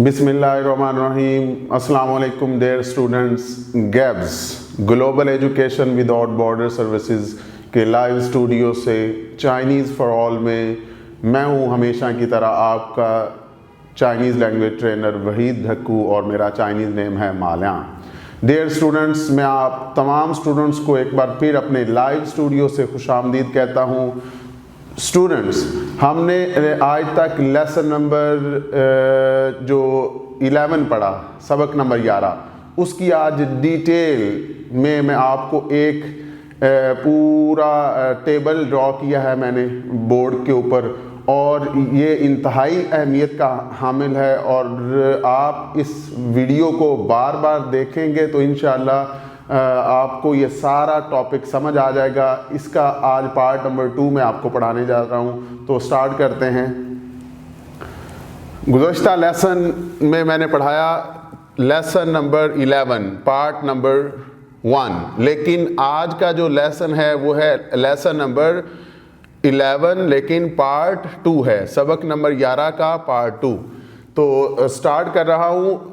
बिस्मिल्लाहिर्रहमानिर्रहीम। अस्सलाम वालेकुम dear students. Gabs global education without border services के लाइव स्टूडियो से चाइनीज़ फॉर ऑल में मैं हूं हमेशा की तरह आपका Chinese language trainer Waheed Dhakku और मेरा चाइनीज़ नेम है माल्या। डियर स्टूडेंट्स, मैं आप तमाम स्टूडेंट्स को एक बार फिर अपने लाइव स्टूडियो से खुशामदीद कहता हूं। स्टूडेंट्स, हमने आज तक लेसन नंबर जो 11 पढ़ा, सबक नंबर 11, उसकी आज डिटेल में मैं आपको एक पूरा टेबल ड्रॉ किया है मैंने बोर्ड के ऊपर, और ये इंतहाई अहमियत का हामिल है। और आप इस वीडियो को बार बार देखेंगे तो इंशाअल्लाह आपको ये सारा टॉपिक समझ आ जाएगा। इसका आज पार्ट नंबर 2 में आपको पढ़ाने जा रहा हूँ, तो स्टार्ट करते हैं। गुज़श्ता लेसन में मैंने पढ़ाया लेसन नंबर 11 पार्ट नंबर 1, लेकिन आज का जो लेसन है वो है लेसन नंबर 11 लेकिन पार्ट 2 है, सबक नंबर 11 का पार्ट 2। तो स्टार्ट कर रहा हूँ।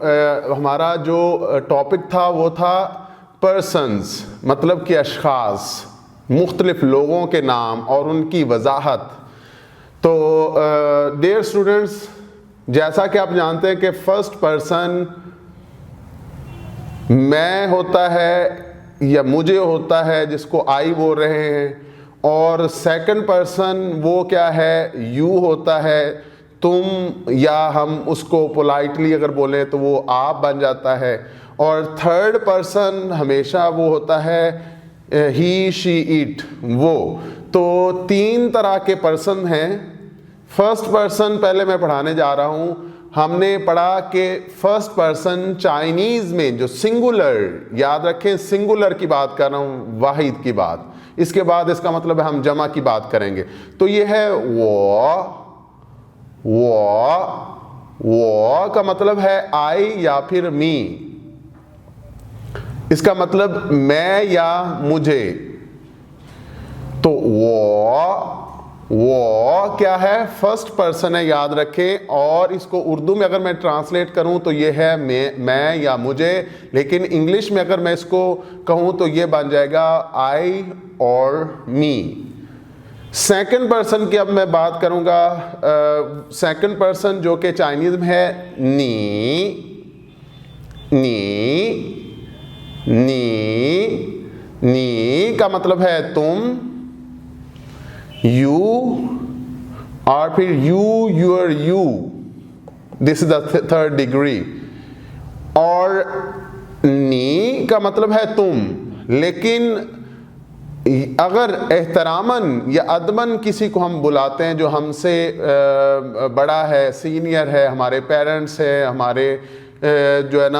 हमारा जो टॉपिक था वो था पर्सन्स, मतलब कि अशख़ास, मुख्तलिफ लोगों के नाम और उनकी वजाहत। तो डियर स्टूडेंट्स, जैसा कि आप जानते हैं कि फर्स्ट पर्सन मैं होता है या मुझे होता है, जिसको आई बोल रहे हैं, और सेकंड पर्सन वो क्या है, यू होता है, तुम, या हम उसको पोलाइटली अगर बोलें तो वो आप बन जाता है। और थर्ड पर्सन हमेशा वो होता है ही, शी, इट, वो। तो 3 तरह के पर्सन हैं। फर्स्ट पर्सन पहले मैं पढ़ाने जा रहा हूँ। हमने पढ़ा कि फर्स्ट पर्सन चाइनीज़ में जो सिंगुलर, याद रखें सिंगुलर की बात कर रहा हूँ, वाहिद की बात। इसके बाद इसका मतलब है हम जमा की बात करेंगे। तो ये है वो का मतलब है आई या फिर मी। इसका मतलब मैं या मुझे। तो वो क्या है, फर्स्ट पर्सन है, याद रखें। और इसको उर्दू में अगर मैं ट्रांसलेट करूं तो ये है मैं या मुझे, लेकिन इंग्लिश में अगर मैं इसको कहूं तो ये बन जाएगा आई और मी। सेकंड पर्सन की अब मैं बात करूंगा। सेकंड पर्सन जो कि चाइनीज में है नी का मतलब है तुम, यू, और फिर you, your, you, this is the third degree. और नी का मतलब है तुम, लेकिन अगर एहतरामन या अदमन किसी को हम बुलाते हैं जो हमसे बड़ा है, सीनियर है, हमारे पेरेंट्स है, हमारे जो है ना,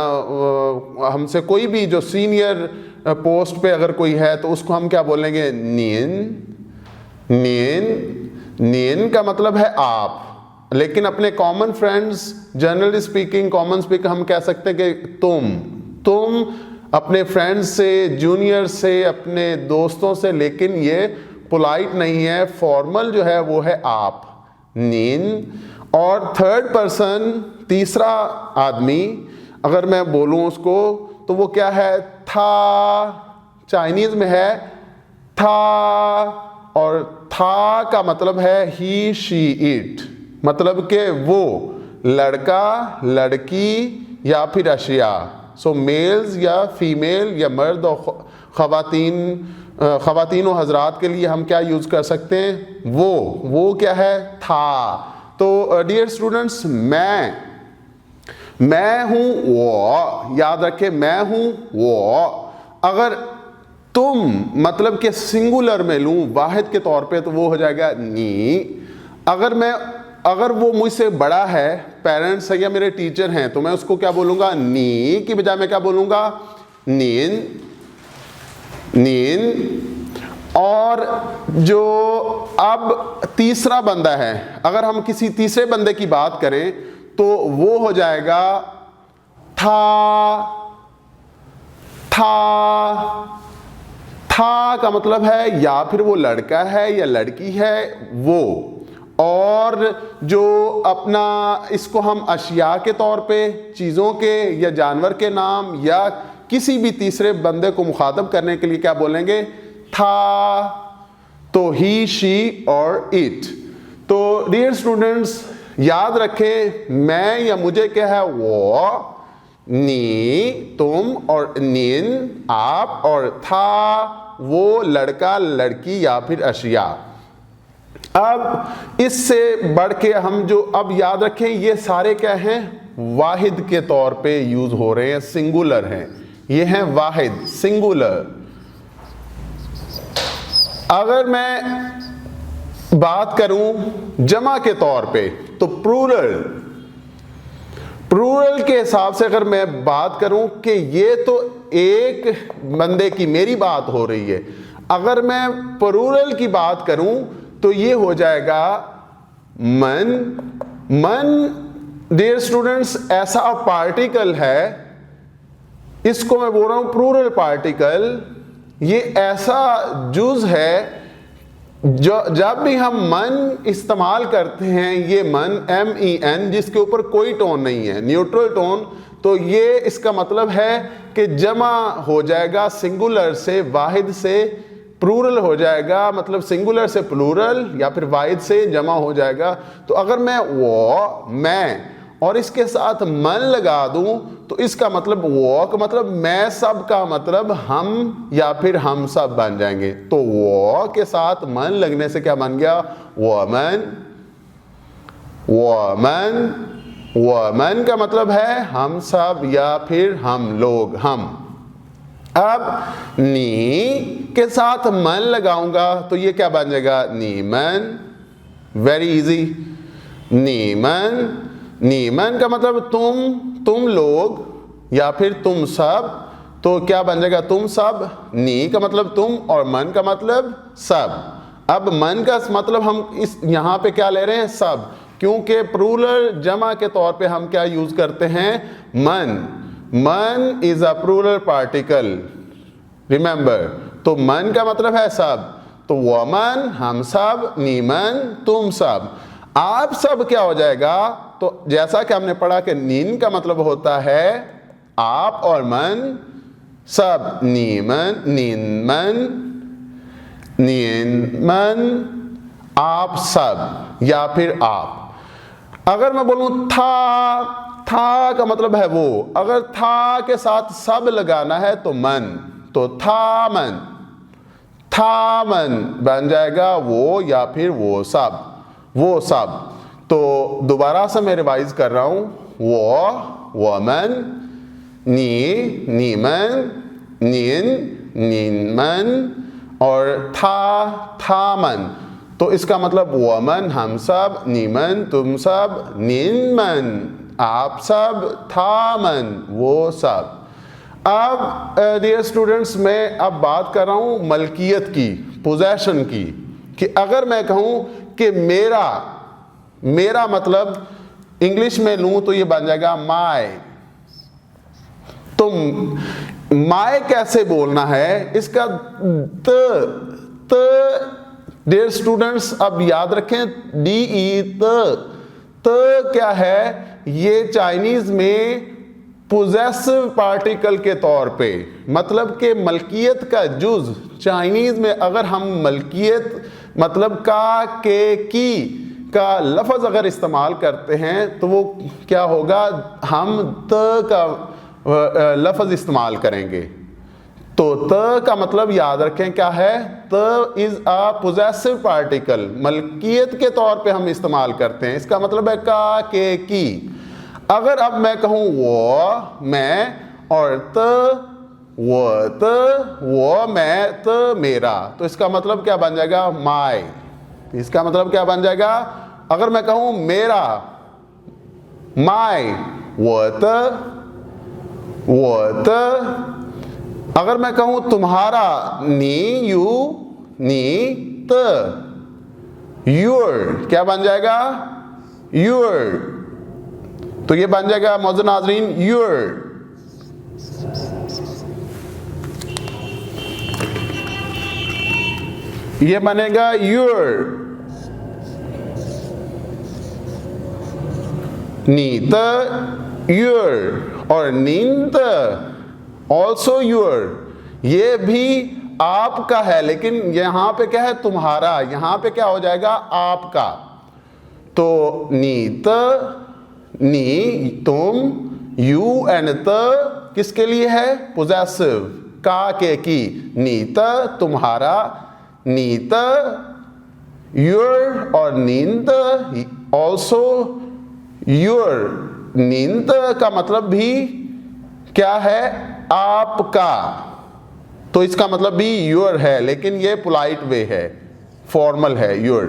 हमसे कोई भी जो सीनियर पोस्ट पे अगर कोई है तो उसको हम क्या बोलेंगे, नीन का मतलब है आप। लेकिन अपने common friends, generally speaking, common speaker हम कह सकते हैं कि तुम अपने फ्रेंड्स से, जूनियर से, अपने दोस्तों से, लेकिन ये पोलाइट नहीं है, फॉर्मल जो है वो है आप, नीन। और थर्ड पर्सन, तीसरा आदमी, अगर मैं बोलूं उसको तो वो क्या है, था। चाइनीज में है था, और था का मतलब है ही, शी, इट, मतलब कि वो लड़का, लड़की या फिर अशिया। सो मेल्स या फीमेल या मर्द और ख़वातीन और हजरात के लिए हम क्या यूज़ कर सकते हैं, वो क्या है, था। तो डियर स्टूडेंट्स, मैं हूं वो, याद रखें मैं हूं वो। अगर तुम मतलब कि सिंगुलर में लूं, वाहिद के तौर पे, तो वो हो जाएगा नी। अगर वो मुझसे बड़ा है, पेरेंट्स है या मेरे टीचर हैं, तो मैं उसको क्या बोलूंगा, नी की बजाय मैं क्या बोलूंगा, नीन। और जो अब तीसरा बंदा है, अगर हम किसी तीसरे बंदे की बात करें तो वो हो जाएगा था का मतलब है या फिर वो लड़का है या लड़की है, वो। और जो अपना इसको हम अशिया के तौर पे, चीज़ों के या जानवर के नाम या किसी भी तीसरे बंदे को मुखातब करने के लिए क्या बोलेंगे? था, तो ही, शी और इट। तो डियर स्टूडेंट्स याद रखें, मैं या मुझे क्या है? वो, नी तुम और निन आप, और था वो लड़का लड़की या फिर अशिया। अब इससे बढ़ के हम जो अब याद रखें, ये सारे क्या हैं? वाहिद के तौर पे यूज हो रहे हैं, सिंगुलर हैं। ये हैं वाहिद, सिंगुलर। अगर मैं बात करूं जमा के तौर पे तो प्लूरल, प्लूरल के हिसाब से अगर मैं बात करूं कि ये तो एक बंदे की मेरी बात हो रही है, अगर मैं प्लूरल की बात करूं तो ये हो जाएगा मन। मन डियर स्टूडेंट्स ऐसा पार्टिकल है, इसको मैं बोल रहा हूं प्लूरल पार्टिकल। ये ऐसा जुज है जो जब भी हम मन इस्तेमाल करते हैं, ये मन MEN जिसके ऊपर कोई टोन नहीं है, न्यूट्रल टोन, तो ये इसका मतलब है कि जमा हो जाएगा सिंगुलर से, वाहिद से प्लूरल हो जाएगा, मतलब सिंगुलर से प्लूरल या फिर वाहिद से जमा हो जाएगा। तो अगर मैं वो, मैं और इसके साथ मन लगा दूं तो इसका मतलब वो का मतलब मैं सब का मतलब हम या फिर हम सब बन जाएंगे। तो वो के साथ मन लगने से क्या बन गया? वोमन। वोमन, वोमन का मतलब है हम सब या फिर हम लोग, हम। अब नी के साथ मन लगाऊंगा तो ये क्या बन जाएगा? नीमन। वेरी इजी, नीमन। नीमन का मतलब तुम लोग या फिर तुम सब, तो क्या बन जाएगा? तुम सब। नी का मतलब तुम और मन का मतलब सब। अब मन का मतलब हम इस यहां पे क्या ले रहे हैं? सब, क्योंकि प्लूरल जमा के तौर पे हम क्या यूज करते हैं? मन। मन is a plural particle, remember. तो मन का मतलब है सब, तो वोमन हम सब, नीमन तुम सब। आप सब क्या हो जाएगा? तो जैसा कि हमने पढ़ा कि नीन का मतलब होता है आप और मन, सब। नीमन, नीनमन, नीनमन, आप सब या फिर आप। अगर मैं बोलूं था का मतलब है वो, अगर था के साथ सब लगाना है तो मन, तो था मन, था मन बन जाएगा वो या फिर वो सब, वो सब। तो दोबारा से मैं रिवाइज कर रहा हूं, वो, वोमन, नी, नीमन, नीन, नीनमन और था मन। तो इसका मतलब वोमन हम सब, नीमन तुम सब, नीनमन आप सब, था मन वो सब। अब डियर स्टूडेंट्स मैं अब बात कर रहा हूं मलकियत की, पोजेशन की, कि अगर मैं कहूं कि मेरा मतलब इंग्लिश में लूं तो ये बन जाएगा माय। तो माय कैसे बोलना है? इसका त डियर स्टूडेंट्स अब याद रखें, DE त क्या है? ये चाइनीज में पोजेसिव पार्टिकल के तौर पे, मतलब कि मलकियत का जुज। चाइनीज में अगर हम मलकियत मतलब का, के, की का लफ्ज अगर इस्तेमाल करते हैं तो वो क्या होगा? हम त का लफ्ज इस्तेमाल करेंगे। तो त का मतलब याद रखें क्या है? त इज अ पोजेसिव पार्टिकल, मलकियत के तौर पे हम इस्तेमाल करते हैं। इसका मतलब है का, के, की। अगर अब मैं कहूं वो, मैं और वो मैं, त मेरा, तो इसका मतलब क्या बन जाएगा? माय। इसका मतलब क्या बन जाएगा? अगर मैं कहूं मेरा, माय, वो त। अगर मैं कहूं तुम्हारा, नी, यू, नी, त। योर क्या बन जाएगा? योर। तो ये बन जाएगा मौजूद नाज़रीन योर। ये बनेगा योर। नी त योर, और नीन त ऑल्सो योर, ये भी आपका है, लेकिन यहां पे क्या है, तुम्हारा, यहां पे क्या हो जाएगा, आपका। तो नी त, नी तुम, यू एंड त किसके लिए है, पोजेसिव, का के की, नी त तुम्हारा, नी त योर, और नीन त ऑल्सो योर। नीन त का मतलब भी क्या है, आपका, तो इसका मतलब भी योर है, लेकिन ये पोलाइट वे है, फॉर्मल है योर।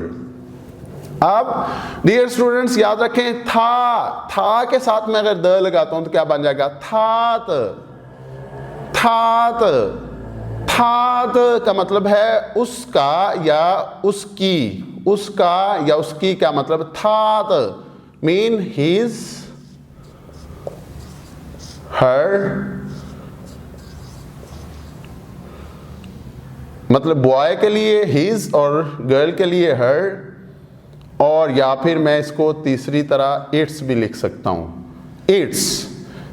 अब डियर स्टूडेंट्स याद रखें, था के साथ में अगर द लगाता हूं तो क्या बन जाएगा, थात, थात। थात का मतलब है उसका या उसकी, उसका या उसकी, क्या मतलब, थात मीन हिज, हर, मतलब बॉय के लिए हिज और गर्ल के लिए हर, और या फिर मैं इसको तीसरी तरह इट्स भी लिख सकता हूं, इट्स।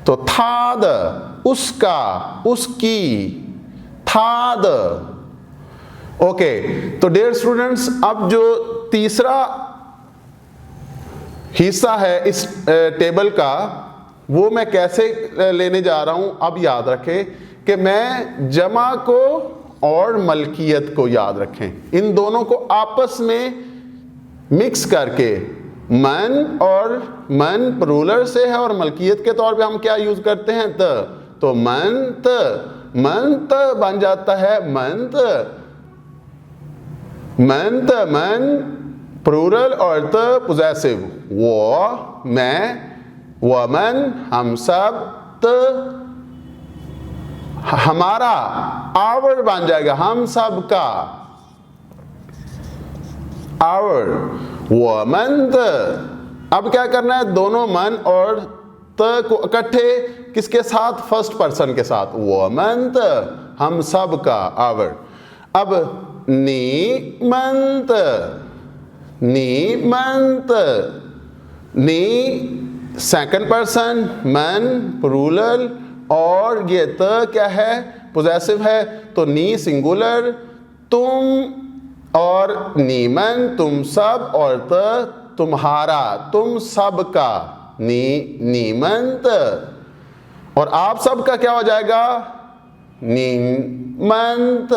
तो थाद उसका, उसकी, थाद। ओके, तो डियर स्टूडेंट्स अब जो तीसरा हिस्सा है इस टेबल का, वो मैं कैसे लेने जा रहा हूं। अब याद रखें कि मैं जमा को और मलकियत को याद रखें, इन दोनों को आपस में मिक्स करके, मन और मन प्लूरल से है और मलकियत के तौर पे हम क्या यूज करते हैं, त। तो मंत, मंत बन जाता है मंत, मंत, मन प्लूरल और त पोजेसिव, वो, मैं, वमन, हम सब, त हमारा, आवर बन जाएगा, हम सब का, आवर, वमन त। अब क्या करना है, दोनों मन और त को इकट्ठे किसके साथ, फर्स्ट पर्सन के साथ, वमन त, हम सब का, आवर। अब नीमंत, नीमंत, नी सेकंड पर्सन, मन प्लूरल, और ये त क्या है, पोजेसिव है, तो नी सिंगुलर, तुम और नीमन तुम सब, और त तुम्हारा, तुम सब का, नीमंत। और आप सब का क्या हो जाएगा, नीमंत,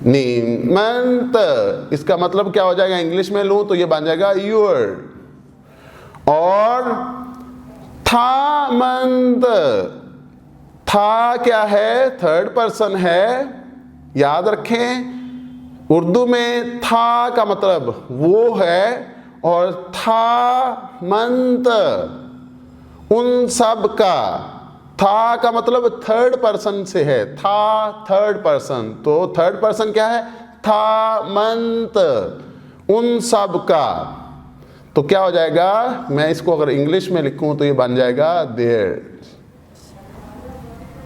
नीमंत। इसका मतलब क्या हो जाएगा, इंग्लिश में लूं तो ये बन जाएगा योर। और थामंत, था क्या है, थर्ड पर्सन है, याद रखें उर्दू में था का मतलब वो है, और था मंत उन सब का, था का मतलब थर्ड पर्सन से है, था थर्ड पर्सन, तो थर्ड पर्सन क्या है, था मंत उन सब का। तो क्या हो जाएगा, मैं इसको अगर इंग्लिश में लिखूं तो ये बन जाएगा देयर,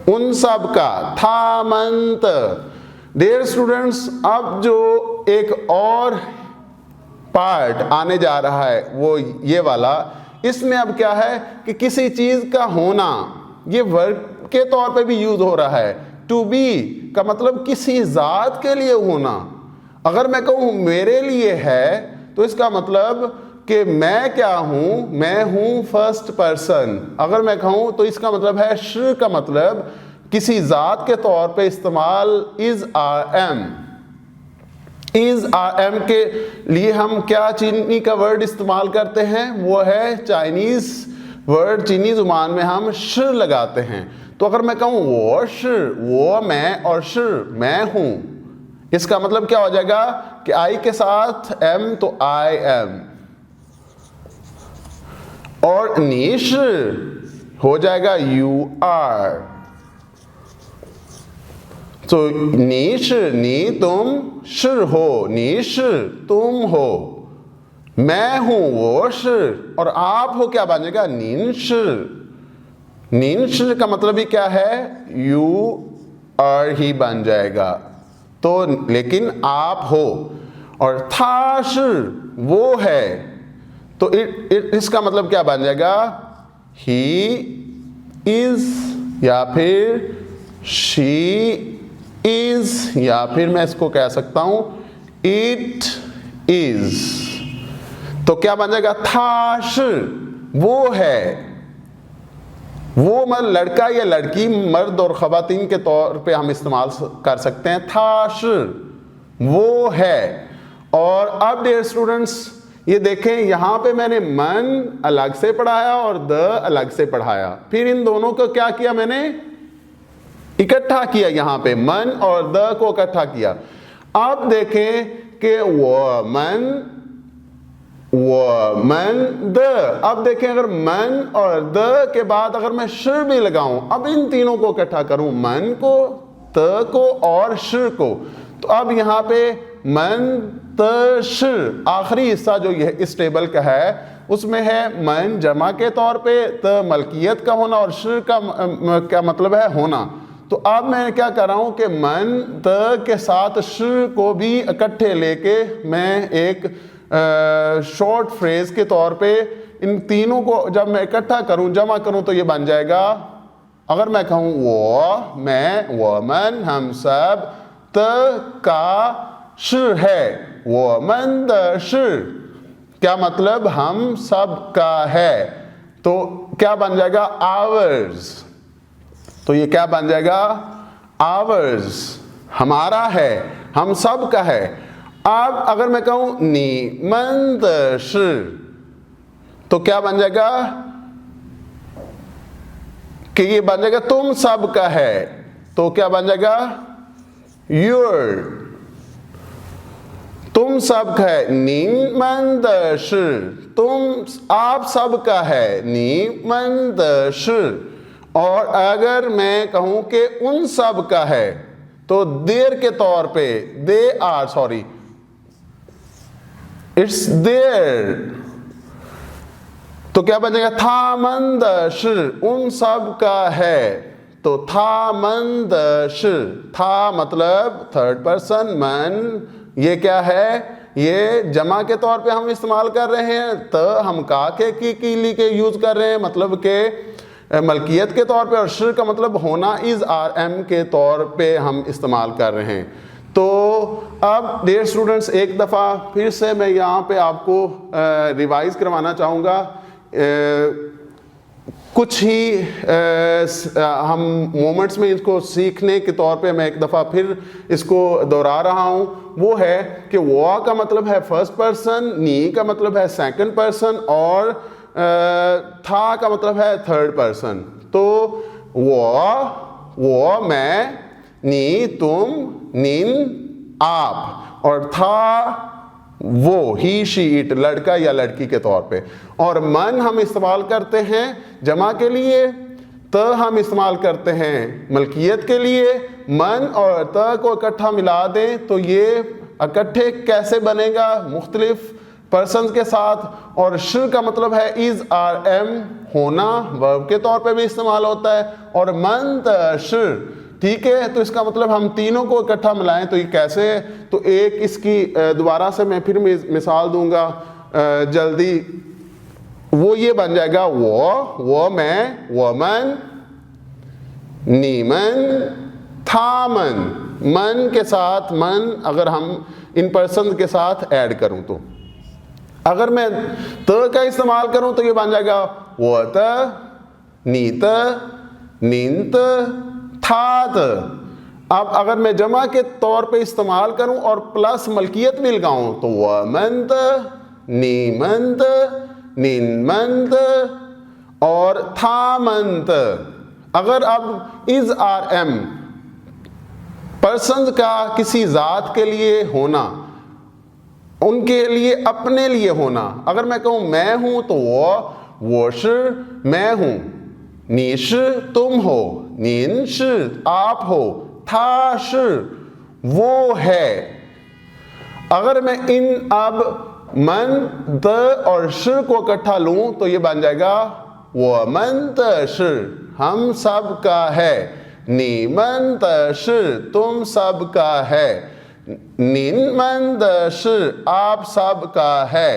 उन सब का, था मंत। डियर स्टूडेंट्स अब जो एक और पार्ट आने जा रहा है वो ये वाला, इसमें अब क्या है कि किसी चीज का होना, ये वर्ब के तौर पे भी यूज हो रहा है। टू बी का मतलब किसी जात के लिए होना। अगर मैं कहूं मेरे लिए है तो इसका मतलब कि मैं क्या हूं, मैं हूं फर्स्ट पर्सन। अगर मैं कहूं तो इसका मतलब है, श का मतलब किसी जात के तौर पे इस्तेमाल is are am. Is are am के लिए हम क्या चीनी का वर्ड इस्तेमाल करते हैं, वो है चाइनीज वर्ड, चीनी जुबान में हम श लगाते हैं। तो अगर मैं कहूं वो श, वो मैं, और श मैं हूं, इसका मतलब क्या हो जाएगा कि आई के साथ एम तो आई एम, और नीश हो जाएगा यू आर। तो नीश, नी तुम, श हो, नीश तुम हो, मैं हूं वो श, और आप हो क्या बन जाएगा, नींश। नींश का मतलब ही क्या है, यू आर ही बन जाएगा, तो लेकिन आप हो। और थाश वो है, तो इसका मतलब क्या बन जाएगा, ही इज या फिर शी इज, या फिर मैं इसको कह सकता हूं इट इज। तो क्या बन जाएगा, था श, वो है, वो मतलब लड़का या लड़की, मर्द और खवातीन के तौर पे हम इस्तेमाल कर सकते हैं। था श, वो है। और अब डियर स्टूडेंट्स ये देखें, यहां पे मैंने मन अलग से पढ़ाया और द अलग से पढ़ाया, फिर इन दोनों को क्या किया, मैंने इकट्ठा किया, यहां पे मन और द को इकट्ठा किया। अब देखें कि वमन द, अब देखें अगर मन और द के बाद अगर मैं श भी लगाऊं, अब इन तीनों को इकट्ठा करूं, मन को, त को और श को, तो अब यहां पे मन त श, आखिरी हिस्सा जो ये इस टेबल का है उसमें है मन जमा के तौर पे, त मलकियत का होना और श का क्या मतलब है, होना। तो अब मैं क्या कर रहा हूं कि मन त के साथ श को भी इकट्ठे लेके मैं एक शॉर्ट फ्रेज के तौर पे इन तीनों को जब मैं इकट्ठा करूं, जमा करूं, तो ये बन जाएगा, अगर मैं कहूं वो, मैं, वमन, हम सब, त का श है, वमन द श, क्या मतलब, हम सब का है। तो क्या बन जाएगा, आवर्स। तो ये क्या बन जाएगा, आवर्स, हमारा है, हम सब का है। अब अगर मैं कहूं नी मन द श, तो क्या बन जाएगा कि ये बन जाएगा तुम सब का है। तो क्या बन जाएगा, योर, तुम सब का है, नी मन द श, तुम आप सब का है, नी मन द श। और अगर मैं कहूं कि उन सब का है, तो देर के तौर पे, they are, sorry, it's there, तो क्या बनेगा, था मन द श, उन सब का है। तो था मन द श, था मतलब थर्ड पर्सन, मन ये क्या है, ये जमा के तौर पे हम इस्तेमाल कर रहे हैं, त हम का के की के यूज कर रहे हैं, मतलब के मलकियत के तौर पे, और श का मतलब होना, इज आर एम के तौर पे हम इस्तेमाल कर रहे हैं। तो अब डियर स्टूडेंट्स एक दफ़ा फिर से मैं यहाँ पे आपको रिवाइज करवाना चाहूँगा। कुछ ही हम मोमेंट्स में इसको सीखने के तौर पे मैं एक दफ़ा फिर इसको दोहरा रहा हूँ। वो है कि वो का मतलब है फर्स्ट पर्सन, नी का मतलब है सेकंड पर्सन, और था का मतलब है थर्ड पर्सन। तो वो मैं, नी तुम, निन आप, और था वो, ही शी इट, लड़का या लड़की के तौर पे। और मन हम इस्तेमाल करते हैं जमा के लिए, त हम इस्तेमाल करते हैं मलकियत के लिए। मन और त को इकट्ठा मिला दें तो ये इकट्ठे कैसे बनेगा, मुख्तलिफ पर्सन के साथ। और श का मतलब है इज आर एम, होना, वर्ब के तौर पे भी इस्तेमाल होता है। और मन त श, ठीक है, तो इसका मतलब हम तीनों को इकट्ठा मिलाएं तो ये कैसे है। तो एक इसकी दोबारा से मैं फिर मिसाल दूंगा जल्दी। वो ये बन जाएगा, वो मैं, वमन, नीमन, थामन। मन के साथ मन अगर हम इन पर्सन के साथ ऐड करूं, तो अगर मैं त का इस्तेमाल करूं तो ये बन जाएगा वो त, नीत, नींत, थात। अब अगर मैं जमा के तौर पे इस्तेमाल करूं और प्लस मलकियत भी लगाऊं तो वमंत, नीमंत, निन्मंत और थामंत। अगर अब इज आर एम पर्सन का किसी जात के लिए होना, उनके लिए, अपने लिए होना। अगर मैं कहूं मैं हूं तो वोश मैं हूं, नीश तुम हो, नींश आप हो, थाश वो है। अगर मैं इन अब मन, द और श को इकट्ठा लूं तो ये बन जाएगा वो मन तश, हम सब का है। नीमन तश, तुम सब का है। निन्मन दश, आप सब का है।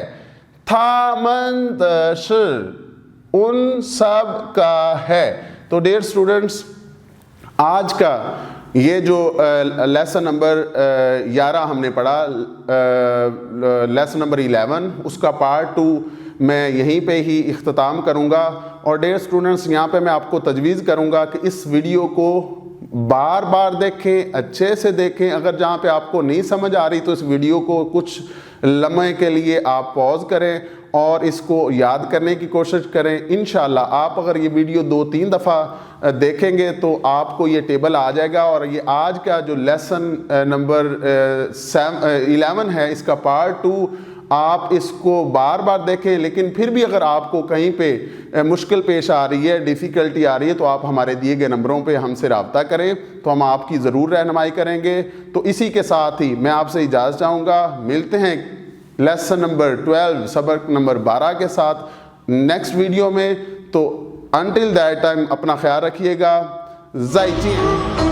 उन सब का है। तो डियर स्टूडेंट्स, आज का ये जो लेसन नंबर 11 हमने पढ़ा, लेसन नंबर 11, उसका पार्ट 2 मैं यहीं पे ही इख्तिताम करूँगा। और डियर स्टूडेंट्स, यहाँ पे मैं आपको तजवीज़ करूँगा कि इस वीडियो को बार बार देखें, अच्छे से देखें। अगर जहाँ पे आपको नहीं समझ आ रही तो इस वीडियो को कुछ लम्हे के लिए आप पॉज करें और इसको याद करने की कोशिश करें। इंशाल्लाह आप अगर ये वीडियो 2-3 दफ़ा देखेंगे तो आपको ये टेबल आ जाएगा। और ये आज का जो लेसन नंबर 11 है, इसका पार्ट 2, आप इसको बार बार देखें। लेकिन फिर भी अगर आपको कहीं पे मुश्किल पेश आ रही है, डिफ़िकल्टी आ रही है, तो आप हमारे दिए गए नंबरों पे हमसे रब्ता करें, तो हम आपकी ज़रूर रहनुमाई करेंगे। तो इसी के साथ ही मैं आपसे इजाज़त चाहूँगा। मिलते हैं लेसन नंबर 12, सबक नंबर 12 के साथ नेक्स्ट वीडियो में। तो अनटिल दैट टाइम अपना ख्याल रखिएगा। ज़ाइजिए।